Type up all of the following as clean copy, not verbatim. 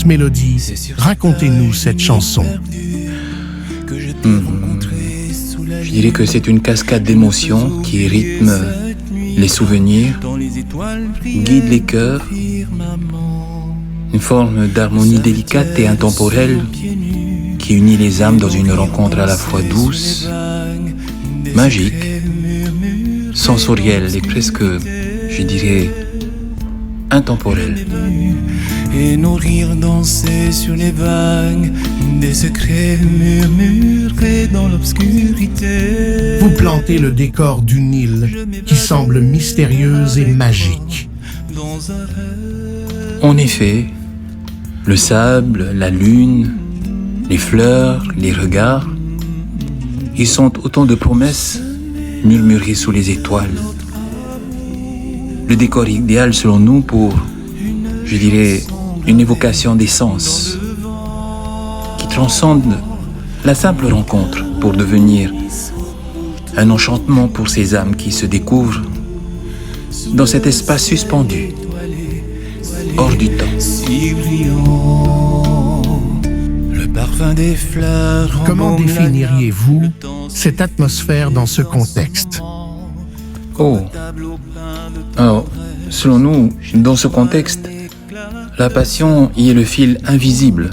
Mélodie, racontez-nous cette chanson. Je dirais que c'est une cascade d'émotions qui rythme les souvenirs, guide les cœurs, une forme d'harmonie délicate et intemporelle qui unit les âmes dans une rencontre à la fois douce, magique, sensorielle et presque, je dirais, intemporelle. Et nourrir, danser sur les vagues, des secrets murmurés dans l'obscurité. Vous plantez le décor d'une île qui semble mystérieuse et magique. En effet, le sable, la lune, les fleurs, les regards, ils sont autant de promesses murmurées sous les étoiles. Le décor idéal selon nous pour, je dirais, une évocation des sens qui transcende la simple rencontre pour devenir un enchantement pour ces âmes qui se découvrent dans cet espace suspendu, hors du temps. Si brillant, le parfum des fleurs. Comment définiriez-vous cette atmosphère dans ce contexte? Alors, selon nous, dans ce contexte, la passion y est le fil invisible.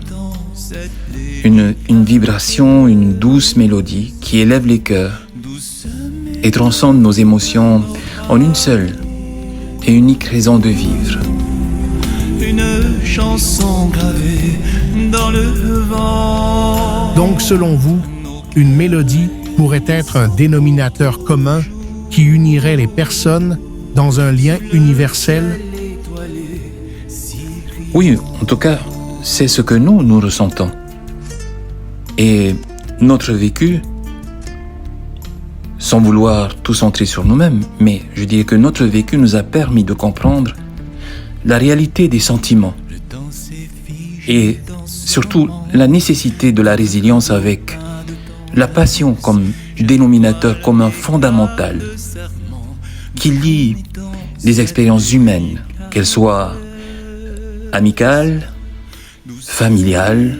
Une vibration, une douce mélodie qui élève les cœurs et transcende nos émotions en une seule et unique raison de vivre. Une chanson gravée dans le vent. Donc, selon vous, une mélodie pourrait être un dénominateur commun qui unirait les personnes dans un lien universel? Oui, en tout cas, c'est ce que nous ressentons. Et notre vécu, sans vouloir tout centrer sur nous-mêmes, mais je dirais que notre vécu nous a permis de comprendre la réalité des sentiments et surtout la nécessité de la résilience avec la passion comme dénominateur commun fondamental qui lie les expériences humaines, qu'elles soient amicales, familiales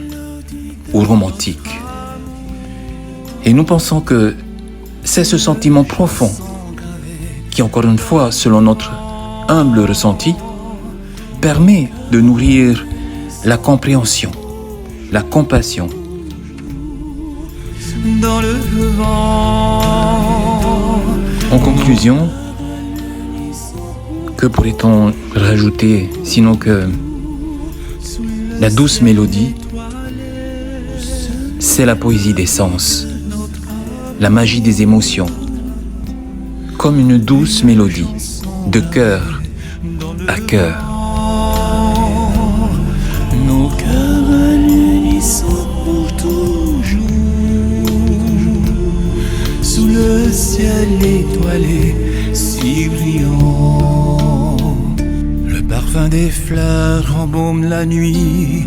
ou romantiques. Et nous pensons que c'est ce sentiment profond qui, encore une fois, selon notre humble ressenti, permet de nourrir la compréhension, la compassion. Dans le vent. En conclusion, que pourrait-on rajouter sinon que la douce mélodie, c'est la poésie des sens, la magie des émotions, comme une douce mélodie de cœur à cœur. Nos cœurs à l'unisson pour toujours, sous le ciel étoilé si brillant. Le parfum des fleurs embaume la nuit,